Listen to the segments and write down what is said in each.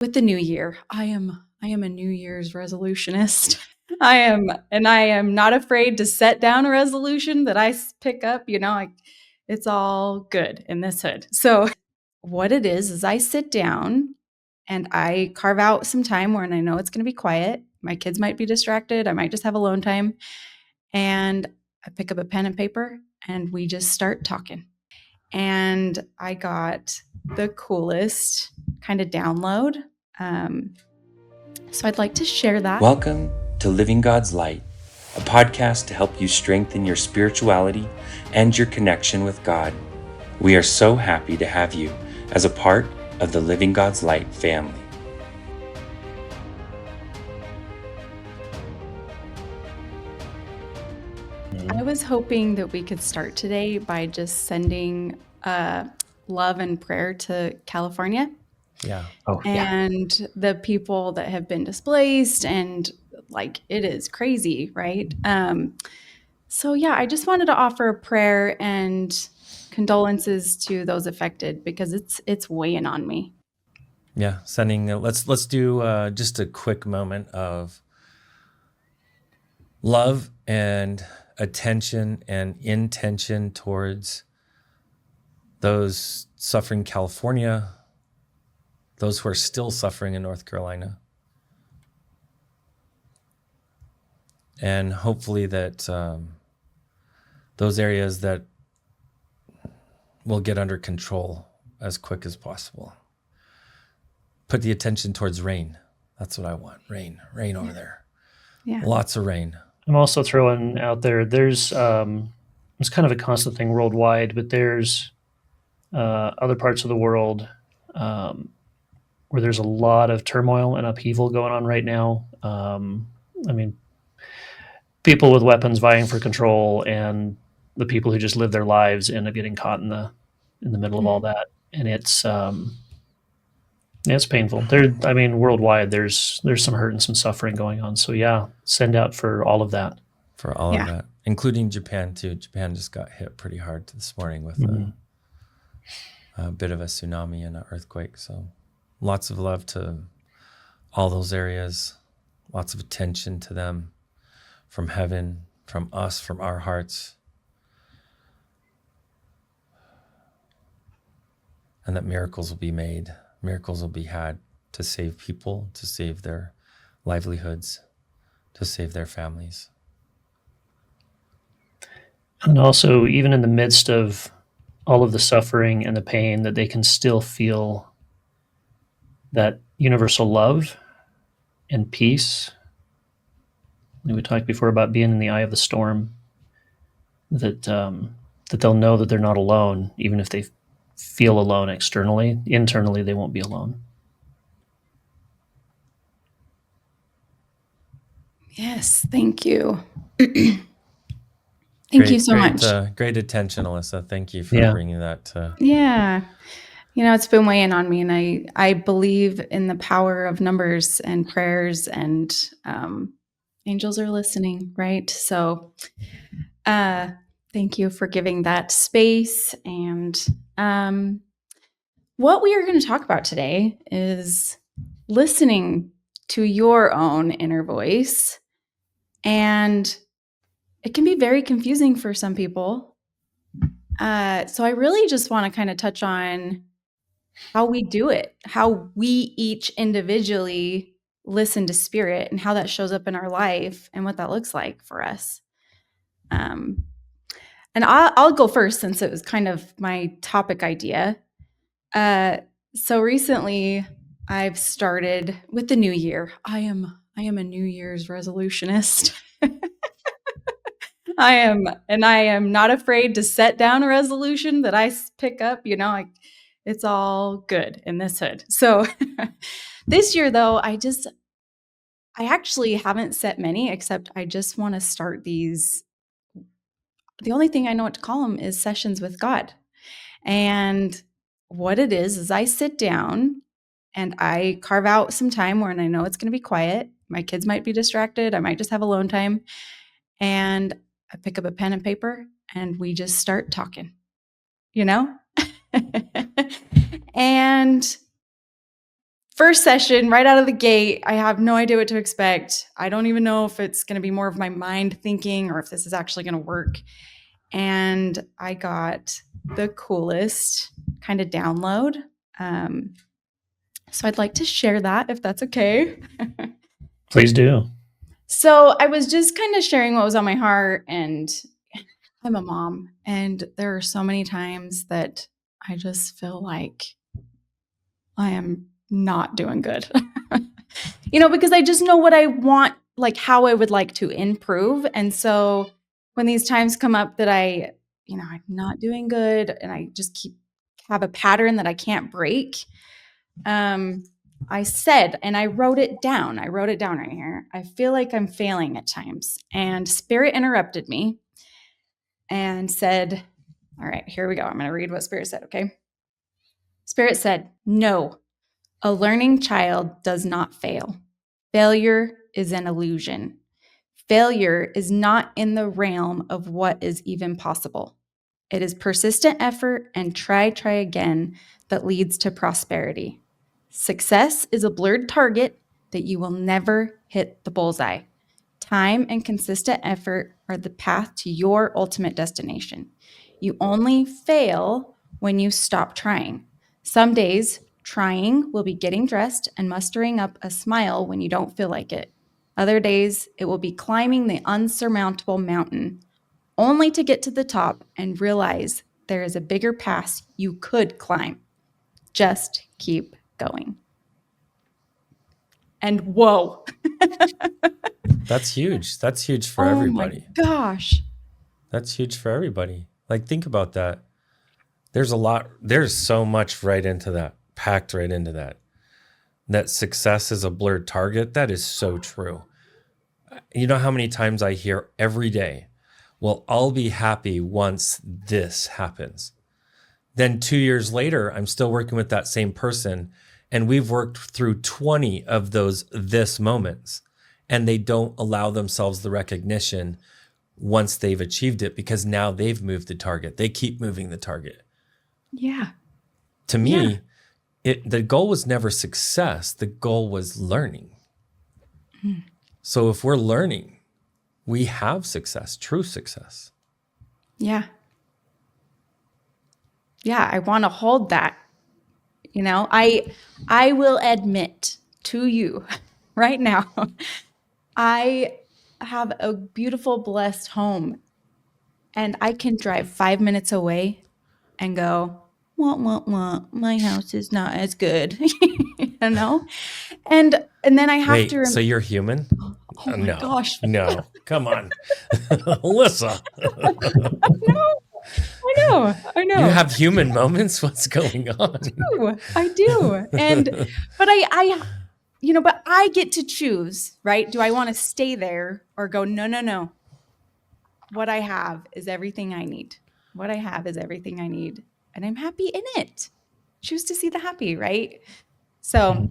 with the new year, I am a New Year's resolutionist. I am not afraid to set down a resolution that I pick up, it's all good in this hood. So what it is I sit down and I carve out some time where I know it's going to be quiet. My kids might be distracted. I might just have alone time. And I pick up a pen and paper and we just start talking. And I got the coolest kind of download. So I'd like to share that. Welcome to Living God's Light, a podcast to help you strengthen your spirituality and your connection with God. We are so happy to have you as a part of the Living God's Light family. I was hoping that we could start today by just sending love and prayer to California. Yeah. And the people that have been displaced, and it is crazy, right? So I just wanted to offer a prayer and condolences to those affected because it's weighing on me. Yeah, let's do just a quick moment of love and attention and intention towards those suffering in California, those who are still suffering in North Carolina. And hopefully that those areas that will get under control as quick as possible. Put the attention towards rain. That's what I want. Rain over there. Yeah. Lots of rain. I'm also throwing out there, there's it's kind of a constant thing worldwide, but there's other parts of the world where there's a lot of turmoil and upheaval going on right now. People with weapons vying for control, and the people who just live their lives end up getting caught in the middle of all that. And it's painful. Worldwide, there's some hurt and some suffering going on. So send out for all of that. For all of that, including Japan too. Japan just got hit pretty hard this morning with a bit of a tsunami and an earthquake. So lots of love to all those areas. Lots of attention to them from heaven, from us, from our hearts. And that miracles will be made. Miracles will be had to save people, to save their livelihoods, to save their families. And also, even in the midst of all of the suffering and the pain, that they can still feel that universal love and peace. We talked before about being in the eye of the storm, that they'll know that they're not alone, even if they feel alone externally. Internally, they won't be alone. Yes, thank you. Thank you so much. Great attention, Alyssa. Thank you for bringing that. It's been weighing on me, and I believe in the power of numbers and prayers, and angels are listening, right? So thank you for giving that space. And what we are going to talk about today is listening to your own inner voice. And it can be very confusing for some people. So I really just want to kind of touch on how we do it, how we each individually listen to spirit, and how that shows up in our life and what that looks like for us. And I'll go first since it was kind of my topic idea. So recently I've started with the new year. I am a New Year's resolutionist. I am not afraid to set down a resolution that I pick up, it's all good in this hood. So this year though, I actually haven't set many, except I just want to start these. The only thing I know what to call them is sessions with God. And what it is I sit down and I carve out some time where I know it's going to be quiet. My kids might be distracted. I might just have alone time. And I pick up a pen and paper and we just start talking, And first session, right out of the gate, I have no idea what to expect. I don't even know if it's going to be more of my mind thinking or if this is actually going to work. And I got the coolest kind of download. So I'd like to share that if that's okay. Please do. So I was just kind of sharing what was on my heart, and I'm a mom, and there are so many times that I just feel like I am not doing good. Because I just know what I want, like how I would like to improve. And so when these times come up that I'm not doing good and I just have a pattern that I can't break, I said, and I wrote it down. I wrote it down right here. I feel like I'm failing at times. And Spirit interrupted me and said, all right, here we go. I'm going to read what Spirit said, okay? Spirit said, no, a learning child does not fail. Failure is an illusion. Failure is not in the realm of what is even possible. It is persistent effort and try again that leads to prosperity. Success is a blurred target that you will never hit the bullseye. Time and consistent effort are the path to your ultimate destination. You only fail when you stop trying. Some days, trying will be getting dressed and mustering up a smile when you don't feel like it. Other days, it will be climbing the unsurmountable mountain, only to get to the top and realize there is a bigger pass you could climb. Just keep going. And whoa. That's huge. That's huge for Oh everybody. my gosh. That's huge for everybody. Like, think about that. There's so much right into that, packed right into that. That success is a blurred target. That is so true. You know how many times I hear every day, well, I'll be happy once this happens. Then 2 years later, I'm still working with that same person, and we've worked through 20 of those this moments, and they don't allow themselves the recognition once they've achieved it, because now they've moved the target. They keep moving the target. Yeah. To me, the goal was never success. The goal was learning. So if we're learning, we have success, true success. Yeah. Yeah, I want to hold that. I will admit to you right now, I have a beautiful, blessed home, and I can drive 5 minutes away and go, my house is not as good, And then I have Wait, so you're human? oh my gosh. No, come on. Alyssa. I know. You have human moments? What's going on? I do. But but I get to choose, right? Do I want to stay there or go, no. What I have is everything I need. What I have is everything I need. And I'm happy in it. Choose to see the happy, right? So.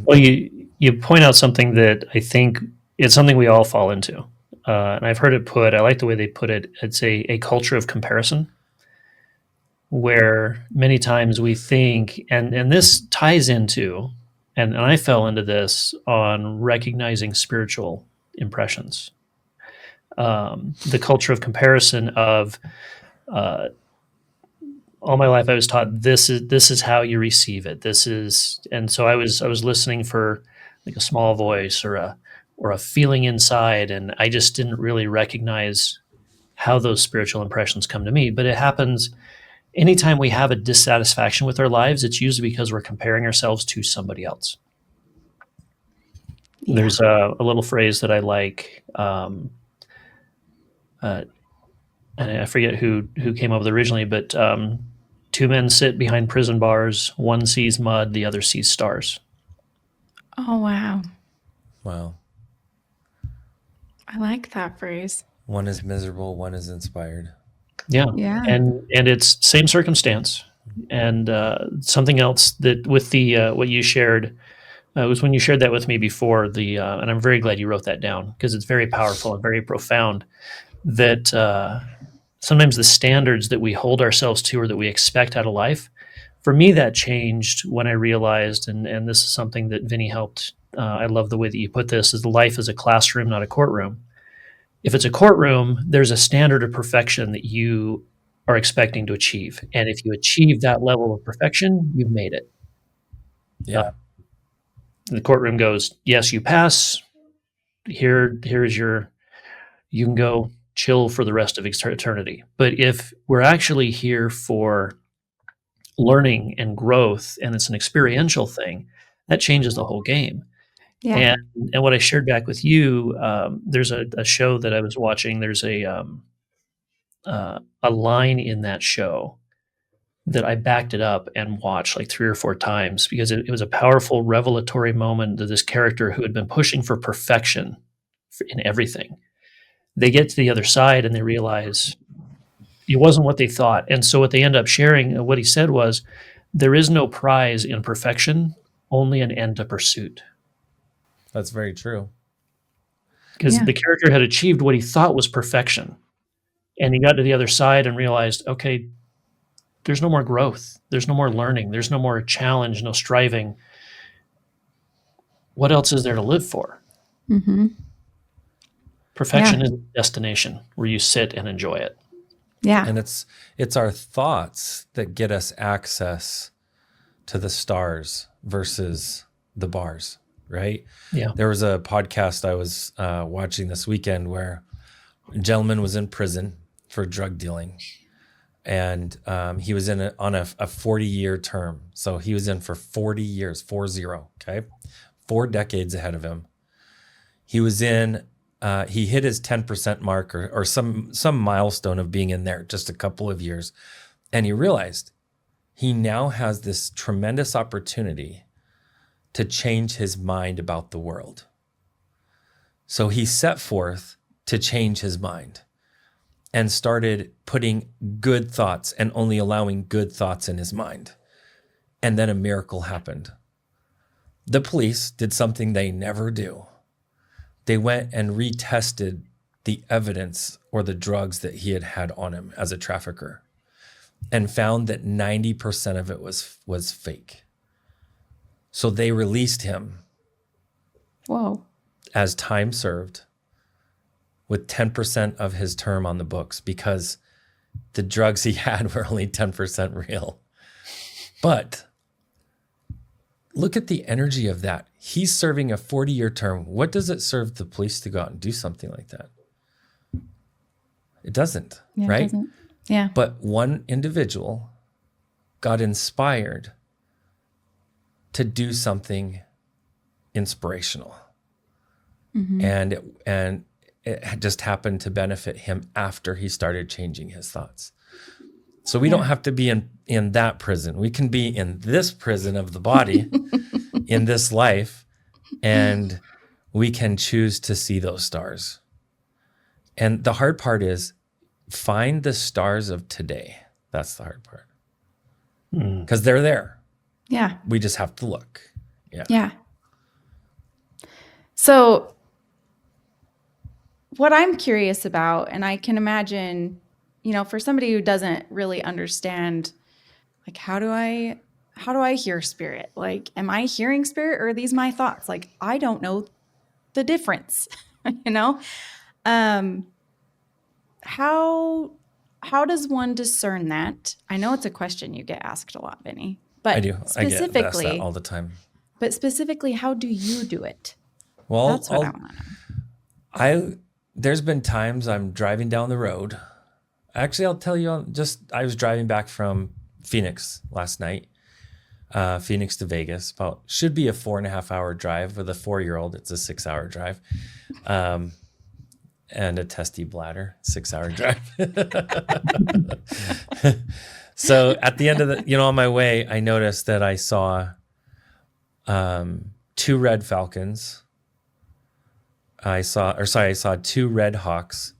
Well, you point out something that I think it's something we all fall into. And I've heard it put, I like the way they put it. It's a culture of comparison, where many times we think, and this ties into, and I fell into this on recognizing spiritual impressions. The culture of comparison of all my life I was taught this is how you receive it. And so I was listening for like a small voice or a feeling inside, and I just didn't really recognize how those spiritual impressions come to me. But it happens anytime we have a dissatisfaction with our lives. It's usually because we're comparing ourselves to somebody else. Yeah. There's a little phrase that I like, and I forget who came up with it originally, but two men sit behind prison bars. One sees mud, the other sees stars. Oh, wow. Wow. I like that phrase. One is miserable, one is inspired. Yeah. Yeah. And it's same circumstance. And something else that with the what you shared was when you shared that with me before, and I'm very glad you wrote that down, because it's very powerful and very profound, that sometimes the standards that we hold ourselves to or that we expect out of life for me, that changed when I realized, and this is something that Vinny helped. I love the way that you put this: is life is a classroom, not a courtroom. If it's a courtroom, there's a standard of perfection that you are expecting to achieve, and if you achieve that level of perfection, you've made it. Yeah. The courtroom goes, yes, you pass. Here's your, you can go chill for the rest of eternity. But if we're actually here for learning and growth, and it's an experiential thing, that changes the whole game. Yeah. And what I shared back with you, there's a show that I was watching. There's a line in that show that I backed it up and watched like 3 or 4 times because it was a powerful revelatory moment that this character who had been pushing for perfection in everything, they get to the other side and they realize it wasn't what they thought. And so what they end up sharing, what he said was, there is no prize in perfection, only an end to pursuit. That's very true. Because Yeah. the character had achieved what he thought was perfection. And he got to the other side and realized, okay, there's no more growth. There's no more learning. There's no more challenge, no striving. What else is there to live for? Mm-hmm. Perfection Yeah. is a destination where you sit and enjoy it. Yeah. And it's our thoughts that get us access to the stars versus the bars, right? Yeah. There was a podcast I was watching this weekend where a gentleman was in prison for drug dealing, and he was on a 40-year term. So he was in for 40 years, 40, okay? 4 decades ahead of him. He was in, he hit his 10% mark or some milestone of being in there just a couple of years. And he realized he now has this tremendous opportunity to change his mind about the world. So he set forth to change his mind and started putting good thoughts and only allowing good thoughts in his mind. And then a miracle happened. The police did something they never do. They went and retested the evidence or the drugs that he had had on him as a trafficker and found that 90% of it was fake. So they released him Whoa. as time served with 10% of his term on the books because the drugs he had were only 10% real. But look at the energy of that. He's serving a 40-year term. What does it serve the police to go out and do something like that? It doesn't, Yeah. right? It doesn't. Yeah. But one individual got inspired to do something inspirational. Mm-hmm. And it just happened to benefit him after he started changing his thoughts. So we don't have to be in that prison. We can be in this prison of the body, in this life, and we can choose to see those stars. And the hard part is find the stars of today. That's the hard part. Because they're there. Yeah. We just have to look. Yeah. Yeah. So what I'm curious about, and I can imagine, for somebody who doesn't really understand, like, how do I hear spirit? Like, am I hearing spirit or are these my thoughts? Like, I don't know the difference, How does one discern that? I know it's a question you get asked a lot, Vinny, but I do. I get asked that all the time. But specifically, how do you do it? Well, That's what I want to know. There's been times I'm driving down the road. Actually, I'll tell you, I was driving back from Phoenix last night, Phoenix to Vegas. Should be a 4.5 hour drive. With a 4-year-old, it's a 6-hour drive. And a testy bladder, 6-hour drive. So at the end of on my way, I noticed that I saw 2 red falcons. I saw 2 red hawks,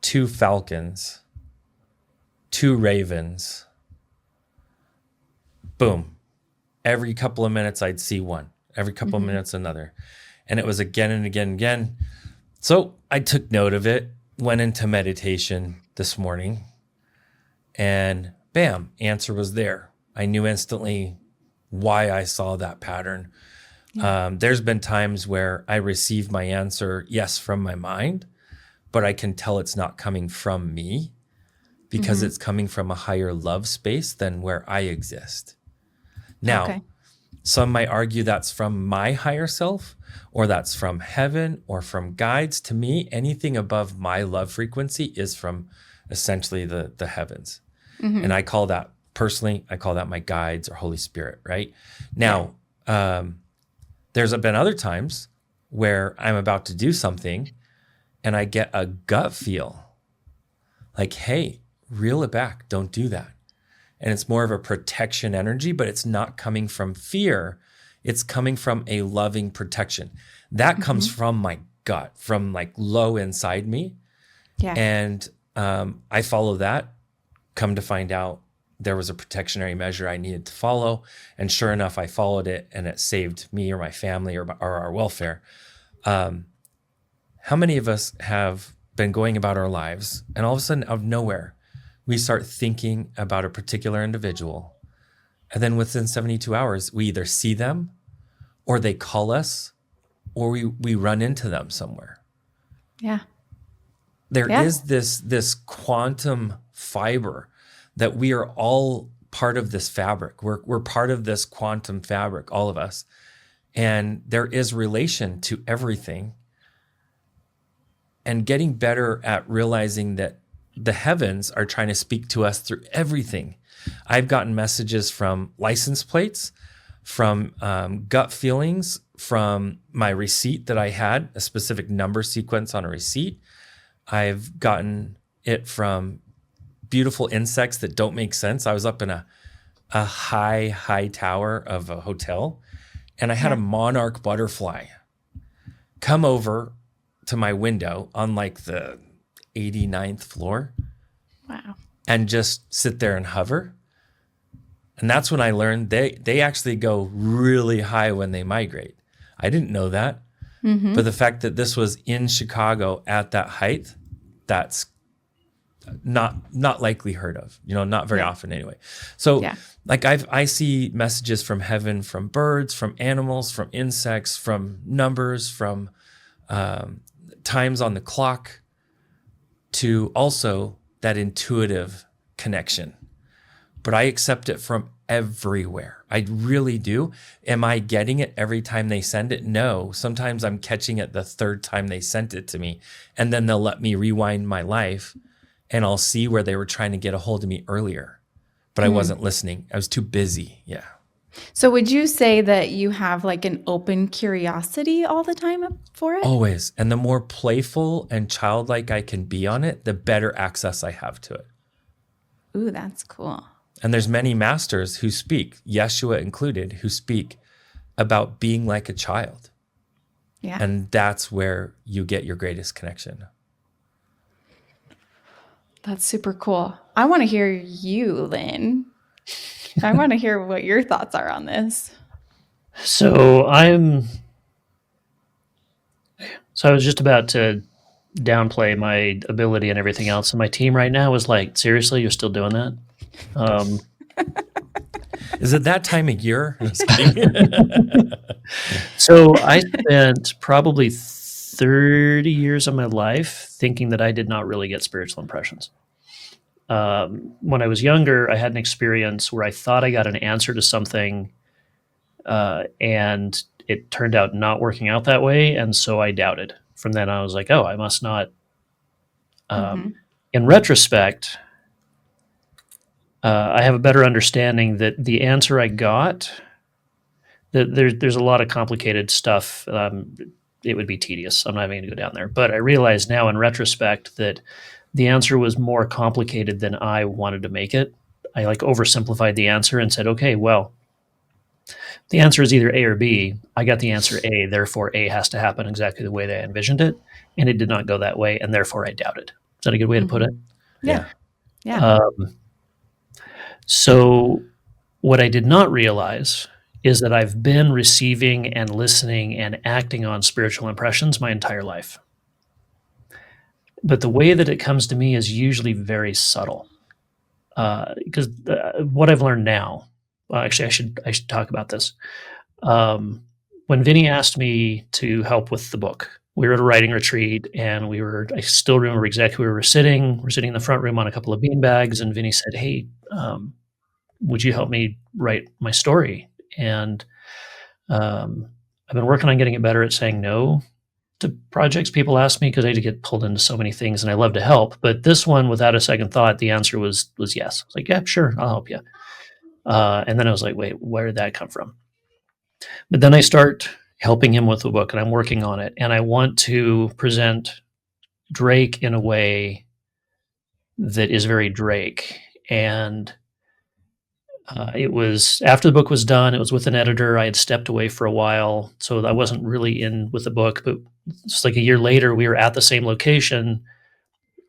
2 falcons, 2 ravens. Boom. Every couple of minutes, I'd see one. Every couple of minutes, another. And it was again and again and again. So I took note of it, went into meditation this morning, and bam, answer was there. I knew instantly why I saw that pattern. There's been times where I receive my answer, yes, from my mind, but I can tell it's not coming from me because it's coming from a higher love space than where I exist. Now, Okay. some might argue that's from my higher self, or that's from heaven, or from guides. To me, anything above my love frequency is from essentially the heavens. And I call that, personally, I call that my guides or Holy Spirit, right? Now, there's been other times where I'm about to do something and I get a gut feel like, hey, reel it back, don't do that. And it's more of a protection energy, but it's not coming from fear. It's coming from a loving protection. That comes from my gut, from like low inside me. Yeah. And I follow that. Come to find out there was a protectionary measure I needed to follow. And sure enough, I followed it and it saved me or my family or our welfare. How many of us have been going about our lives and all of a sudden out of nowhere, we start thinking about a particular individual. And then within 72 hours, we either see them or they call us or we run into them somewhere. Yeah. There is this quantum fiber that we are all part of this fabric. We're part of this quantum fabric, all of us. And there is relation to everything. And getting better at realizing that the heavens are trying to speak to us through everything. I've gotten messages from license plates, from gut feelings, from my receipt that I had, a specific number sequence on a receipt. I've gotten it from beautiful insects that don't make sense. I was up in a high tower of a hotel, and I had a monarch butterfly come over to my window on like the 89th floor. Wow. And just sit there and hover. And that's when I learned they actually go really high when they migrate. I didn't know that. But the fact that this was in Chicago at that height, that's not likely heard of, not very often anyway. So like I see messages from heaven, from birds, from animals, from insects, from numbers, from times on the clock, to also that intuitive connection. But I accept it from everywhere. I really do. Am I getting it every time they send it? No. Sometimes I'm catching it the third time they sent it to me. And then they'll let me rewind my life and I'll see where they were trying to get a hold of me earlier. But I wasn't listening. I was too busy. Yeah. So would you say that you have like an open curiosity all the time for it? Always. And the more playful and childlike I can be on it, the better access I have to it. Ooh, that's cool. And there's many masters who speak, Yeshua included, who speak about being like a child. Yeah. And that's where you get your greatest connection. That's super cool. I want to hear you, Lynn. I want to hear what your thoughts are on this. So I was just about to downplay my ability and everything else, and my team right now is like, seriously, you're still doing that? Is it that time of year? Just kidding. So I spent probably 30 years of my life thinking that I did not really get spiritual impressions. When I was younger, I had an experience where I thought I got an answer to something, and it turned out not working out that way, and so I doubted. From then I was like, oh, I must not. In retrospect, I have a better understanding that the answer I got, that there's a lot of complicated stuff. It would be tedious. I'm not even going to go down there. But I realize now in retrospect that the answer was more complicated than I wanted to make it. I like oversimplified the answer and said, okay, well, the answer is either A or B. I got the answer A, therefore A has to happen exactly the way that I envisioned it. And it did not go that way, and therefore I doubted. Is that a good way to put it? Yeah. Yeah. So what I did not realize is that I've been receiving and listening and acting on spiritual impressions my entire life. But the way that it comes to me is usually very subtle. Because what I've learned now actually, I should talk about this. When Vinny asked me to help with the book, we were at a writing retreat, and I still remember exactly where we were sitting. We're sitting in the front room on a couple of bean bags, and Vinny said, "Hey, would you help me write my story?" And I've been working on getting it better at saying no to projects people ask me, because I get pulled into so many things and I love to help. But this one, without a second thought, the answer was yes. I was like, yeah, sure, I'll help you. And then I was like, wait, where did that come from? But then I start helping him with the book, and I'm working on it, and I want to present Drake in a way that is very Drake. And it was after the book was done. It was with an editor. I had stepped away for a while, so I wasn't really in with the book. But just like a year later, we were at the same location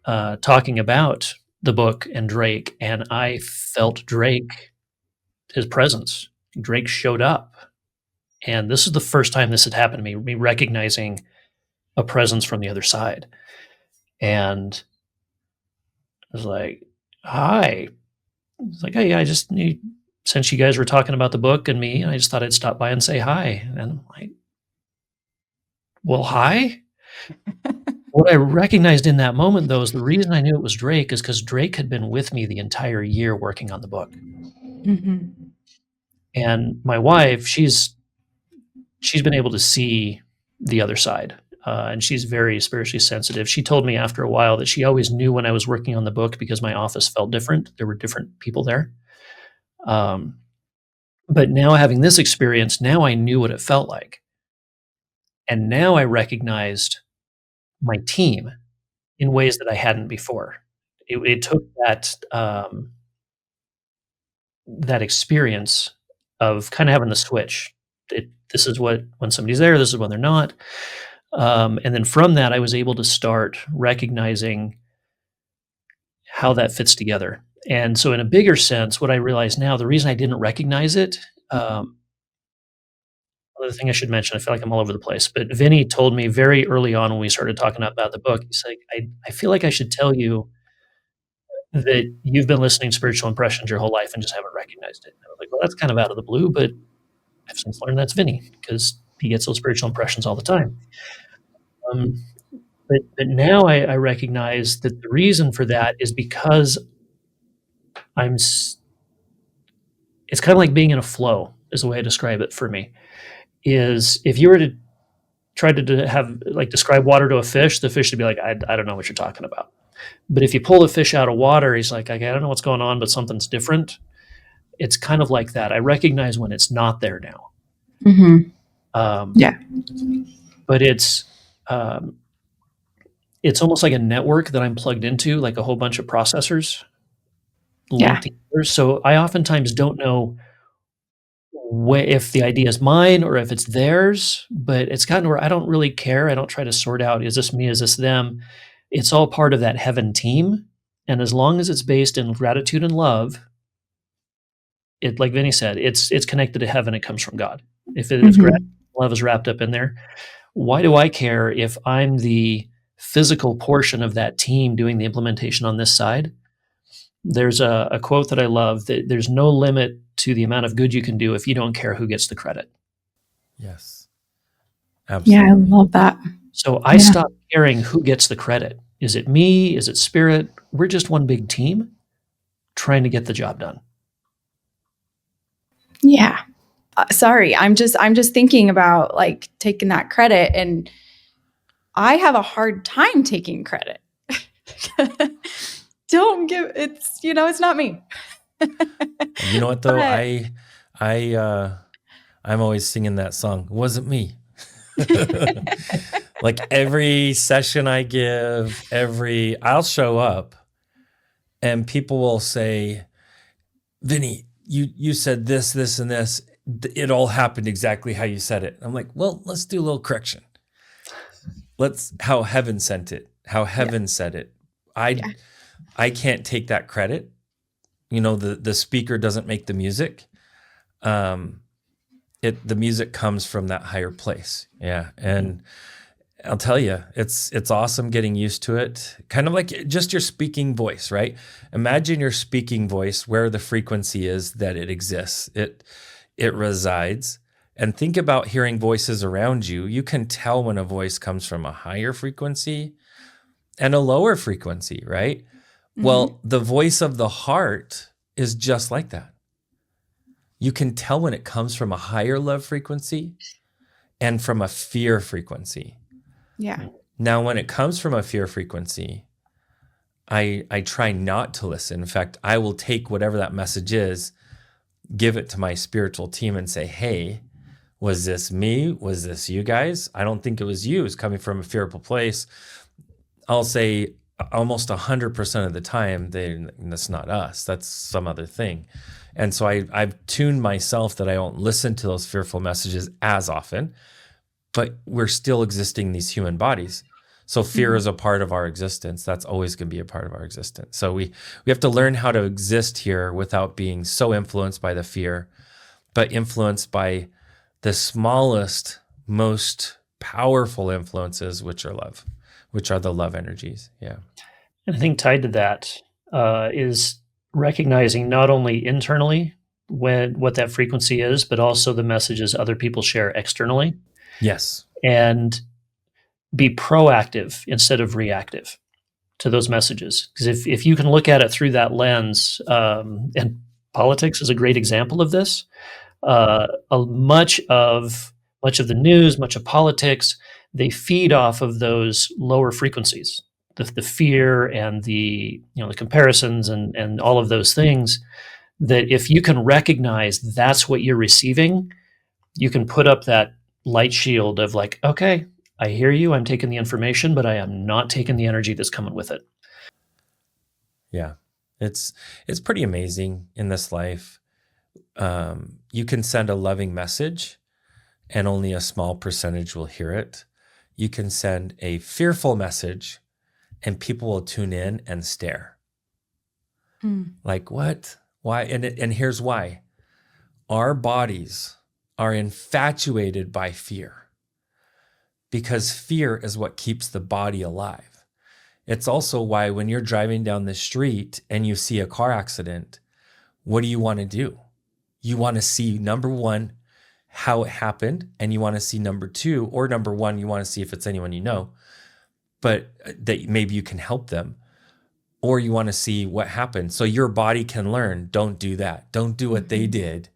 talking about the book and Drake, and I felt his presence. Drake showed up, and this is the first time this had happened to me recognizing a presence from the other side. And I was like, "Hi." It's like, "Hey, since you guys were talking about the book and me, I just thought I'd stop by and say hi." And I'm like, "Well, hi." What I recognized in that moment, though, is the reason I knew it was Drake is because Drake had been with me the entire year working on the book. Mm-hmm. And my wife, she's been able to see the other side, and she's very spiritually sensitive. She told me after a while that she always knew when I was working on the book because my office felt different. There were different people there. But now, having this experience, now I knew what it felt like. And now I recognized my team in ways that I hadn't before. It took that experience of kind of having the switch. This is when somebody's there, this is when they're not. And then from that, I was able to start recognizing how that fits together. And so in a bigger sense, what I realize now, the reason I didn't recognize it, another thing I should mention, I feel like I'm all over the place, but Vinny told me very early on when we started talking about the book, he's like, I feel like I should tell you that you've been listening to spiritual impressions your whole life and just haven't recognized it. And I was like, well, that's kind of out of the blue, but I've since learned that's Vinny because he gets those spiritual impressions all the time. But now I recognize that the reason for that is because it's kind of like being in a flow is the way I describe it for me. Is if you were to try to have describe water to a fish, the fish would be like, I don't know what you're talking about. But if you pull a fish out of water, he's like, okay, I don't know what's going on, but something's different. It's kind of like that. I recognize when it's not there now. Mm-hmm. Yeah. But it's almost like a network that I'm plugged into, like a whole bunch of processors linked together. So I oftentimes don't know if the idea is mine or if it's theirs, but it's gotten where I don't really care. I don't try to sort out, is this me, is this them? It's all part of that heaven team. And as long as it's based in gratitude and love, it, like Vinny said, it's connected to heaven. It comes from God. If gratitude and love is wrapped up in there, why do I care if I'm the physical portion of that team doing the implementation on this side? There's a quote that I love, that there's no limit to the amount of good you can do if you don't care who gets the credit. Yes. Absolutely. Yeah, I love that. So I stopped caring who gets the credit. Is it me? Is it Spirit? We're just one big team trying to get the job done. Yeah. Sorry, I'm just thinking about taking that credit, and I have a hard time taking credit. Don't give it's not me. You know what though? I'm always singing that song. It wasn't me. Like every session I give, I'll show up and people will say, Vinny, you said this, and this. It all happened exactly how you said it. I'm like, well, let's do a little correction. How heaven sent it, how heaven said it. I can't take that credit. The speaker doesn't make the music. The music comes from that higher place. Yeah. And I'll tell you, it's awesome getting used to it. Kind of like just your speaking voice, right? Imagine your speaking voice where the frequency is that it exists. It resides. And think about hearing voices around you. You can tell when a voice comes from a higher frequency and a lower frequency, right? Well, the voice of the heart is just like that. You can tell when it comes from a higher love frequency and from a fear frequency. Yeah. Now, when it comes from a fear frequency, I try not to listen. In fact, I will take whatever that message is, give it to my spiritual team and say, hey, was this me? Was this you guys? I don't think it was you. It's coming from a fearful place. I'll say almost 100% of the time, that's not us. That's some other thing. And so I've tuned myself that I don't listen to those fearful messages as often, but we're still existing in these human bodies. So fear is a part of our existence. That's always going to be a part of our existence. So we have to learn how to exist here without being so influenced by the fear, but influenced by the smallest, most powerful influences, which are love, which are the love energies. Yeah. And I think tied to that is recognizing not only internally what that frequency is, but also the messages other people share externally. Yes. And be proactive instead of reactive to those messages. Because if you can look at it through that lens, and politics is a great example of this, much of the news, much of politics, they feed off of those lower frequencies, the fear and the comparisons and all of those things. That if you can recognize that's what you're receiving, you can put up that light shield of like, okay, I hear you, I'm taking the information, but I am not taking the energy that's coming with it. Yeah. It's pretty amazing in this life. You can send a loving message and only a small percentage will hear it. You can send a fearful message and people will tune in and stare. Like, what? Why? And here's why. Our bodies are infatuated by fear because fear is what keeps the body alive. It's also why when you're driving down the street and you see a car accident, what do you want to do? You want to see, number one, how it happened, and you want to see number two, or number one, you want to see if it's anyone you know, but that maybe you can help them, or you want to see what happened. So your body can learn, don't do that. Don't do what they did.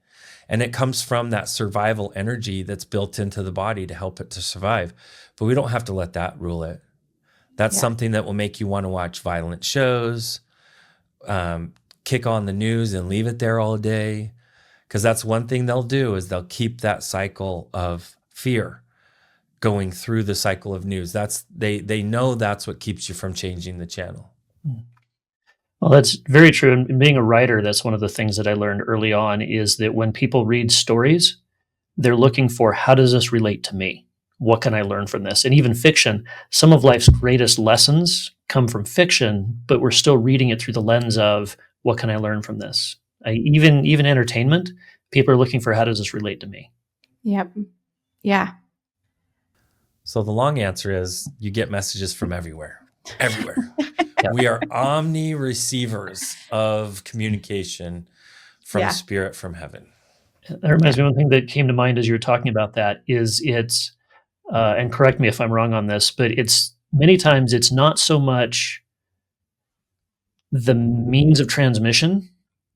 And it comes from that survival energy that's built into the body to help it to survive. But we don't have to let that rule it. That's something that will make you want to watch violent shows, kick on the news and leave it there all day. Because that's one thing they'll do is they'll keep that cycle of fear going through the cycle of news. They know that's what keeps you from changing the channel. Well, that's very true. And being a writer, that's one of the things that I learned early on is that when people read stories, they're looking for, how does this relate to me? What can I learn from this? And even fiction, some of life's greatest lessons come from fiction, but we're still reading it through the lens of, what can I learn from this? Even entertainment, people are looking for, how does this relate to me? Yep. Yeah. So the long answer is you get messages from everywhere. Everywhere. We are omni receivers of communication from spirit, from heaven. That reminds me of one thing that came to mind as you were talking about that is it's, and correct me if I'm wrong on this, but it's many times it's not so much the means of transmission,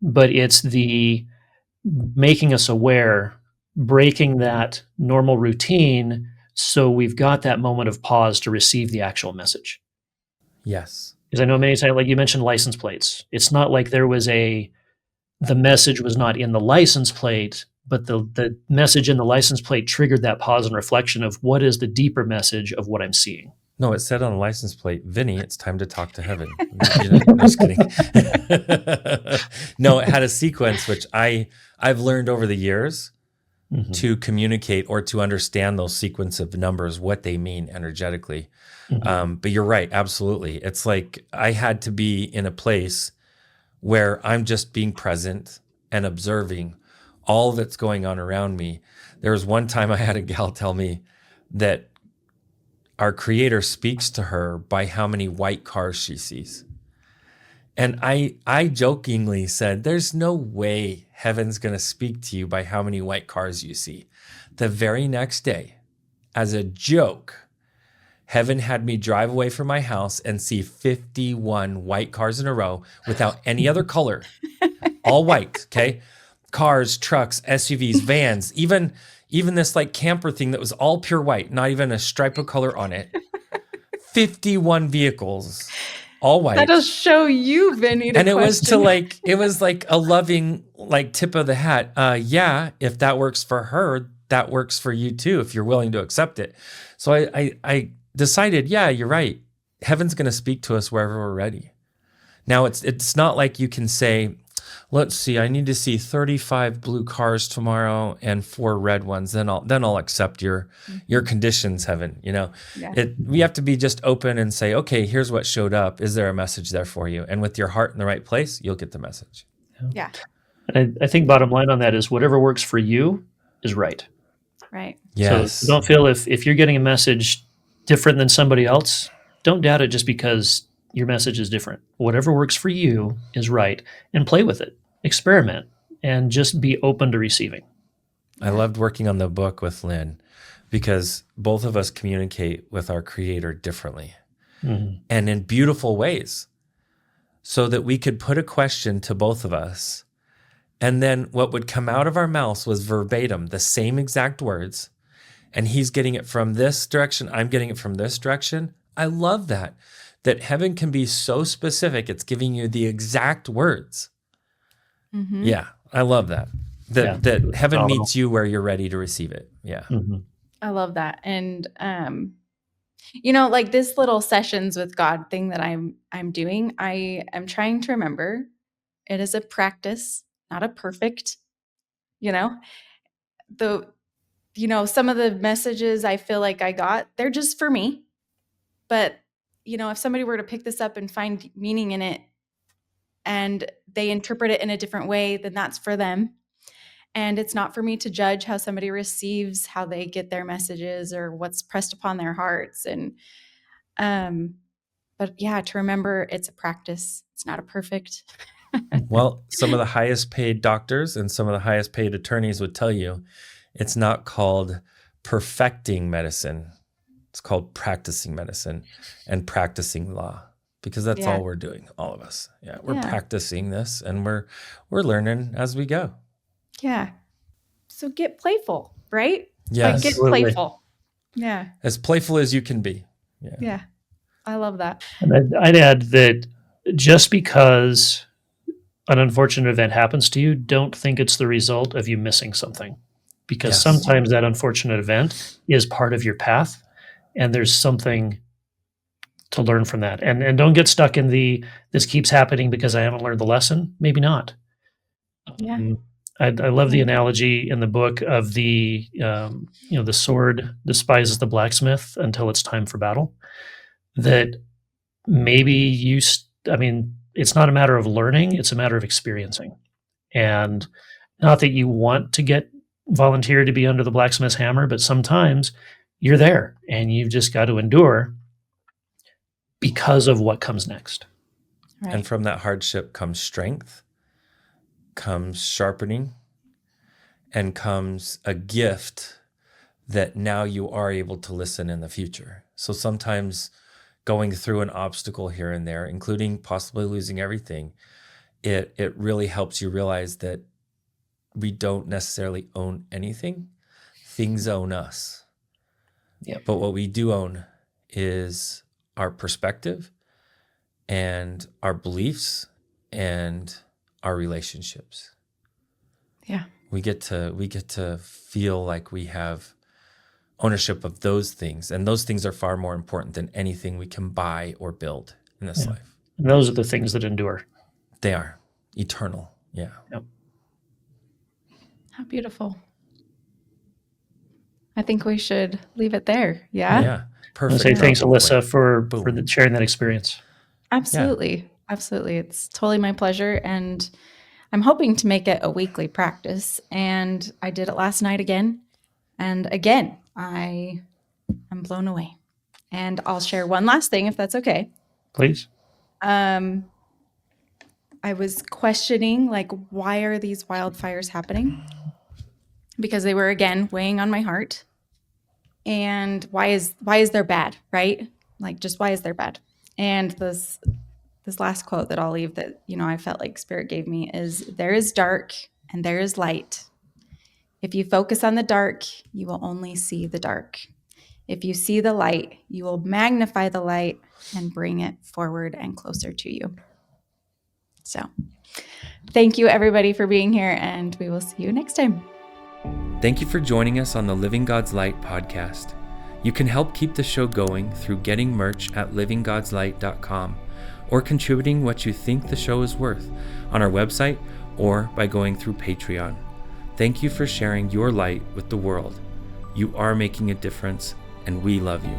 but it's the making us aware, breaking that normal routine so we've got that moment of pause to receive the actual message. Yes. Because I know many times, like you mentioned license plates, it's not like there was the message was not in the license plate, but the message in the license plate triggered that pause and reflection of what is the deeper message of what I'm seeing. No, it said on the license plate, Vinny, it's time to talk to heaven. I'm just kidding. No, it had a sequence, which I've learned over the years to communicate or to understand those sequence of numbers, what they mean energetically. But you're right, absolutely. It's like I had to be in a place where I'm just being present and observing all that's going on around me. There was one time I had a gal tell me that our Creator speaks to her by how many white cars she sees. And I jokingly said, there's no way heaven's going to speak to you by how many white cars you see. The very next day, as a joke, heaven had me drive away from my house and see 51 white cars in a row without any other color, all white, okay? Cars, trucks, SUVs, vans, even this like camper thing that was all pure white, not even a stripe of color on it. 51 vehicles, all white. That'll show you, Vinny, And it was like a loving like tip of the hat. Yeah, if that works for her, that works for you too, if you're willing to accept it. So I decided, yeah, you're right. Heaven's going to speak to us wherever we're ready. Now it's not like you can say, let's see, I need to see 35 blue cars tomorrow and 4 red ones. Then I'll accept your conditions, heaven. You know, we have to be just open and say, okay, here's what showed up. Is there a message there for you? And with your heart in the right place, you'll get the message. Yeah. And I think bottom line on that is whatever works for you is right. Right. Yes. So don't feel if you're getting a message different than somebody else, don't doubt it just because your message is different. Whatever works for you is right, and play with it, experiment, and just be open to receiving. I loved working on the book with Lynn because both of us communicate with our Creator differently and in beautiful ways, so that we could put a question to both of us. And then what would come out of our mouths was verbatim, the same exact words. And he's getting it from this direction. I'm getting it from this direction. I love that heaven can be so specific. It's giving you the exact words. Mm-hmm. Yeah, I love that. That heaven phenomenal. Meets you where you're ready to receive it. Yeah. Mm-hmm. I love that. And, you know, like this little sessions with God thing that I'm doing, I am trying to remember it is a practice, not a perfect, you know, some of the messages I feel like I got, they're just for me. But, you know, if somebody were to pick this up and find meaning in it and they interpret it in a different way, then that's for them. And it's not for me to judge how somebody receives, how they get their messages or what's pressed upon their hearts. And, but yeah, to remember it's a practice. It's not a perfect. Well, some of the highest paid doctors and some of the highest paid attorneys would tell you it's not called perfecting medicine. It's called practicing medicine and practicing law, because that's all we're doing, all of us. Yeah, we're practicing this and we're learning as we go. Yeah. So get playful, right? Yes. Like get playful. Yeah. As playful as you can be. Yeah. Yeah. I love that. And I'd add that just because an unfortunate event happens to you, don't think it's the result of you missing something. Because sometimes that unfortunate event is part of your path, and there's something to learn from that. And don't get stuck in this keeps happening because I haven't learned the lesson. Maybe not. Yeah. I love the analogy in the book of the sword despises the blacksmith until it's time for battle. That maybe it's not a matter of learning, it's a matter of experiencing. And not that you want to get volunteered to be under the blacksmith's hammer, but sometimes you're there and you've just got to endure because of what comes next. Right. And from that hardship comes strength, comes sharpening, and comes a gift that now you are able to listen in the future. So sometimes going through an obstacle here and there, including possibly losing everything, it really helps you realize that we don't necessarily own anything. Things own us. Yeah. But what we do own is our perspective and our beliefs and our relationships. Yeah. We get to feel like we have ownership of those things, and those things are far more important than anything we can buy or build in this life. And those are the things that endure. They are eternal. Yeah. Yep. How beautiful. I think we should leave it there. Yeah. Yeah. Perfect. Say thanks, Alyssa, for sharing that experience. Absolutely. Yeah. Absolutely. It's totally my pleasure. And I'm hoping to make it a weekly practice. And I did it last night again. And again, I am blown away. And I'll share one last thing if that's okay. Please. I was questioning, like, why are these wildfires happening? Because they were, again, weighing on my heart. And why is there bad, right? Like, just why is there bad? And this last quote that I'll leave that, I felt like Spirit gave me is, there is dark and there is light. If you focus on the dark, you will only see the dark. If you see the light, you will magnify the light and bring it forward and closer to you. So thank you, everybody, for being here, and we will see you next time. Thank you for joining us on the Living God's Light podcast. You can help keep the show going through getting merch at livinggodslight.com or contributing what you think the show is worth on our website or by going through Patreon. Thank you for sharing your light with the world. You are making a difference, and we love you.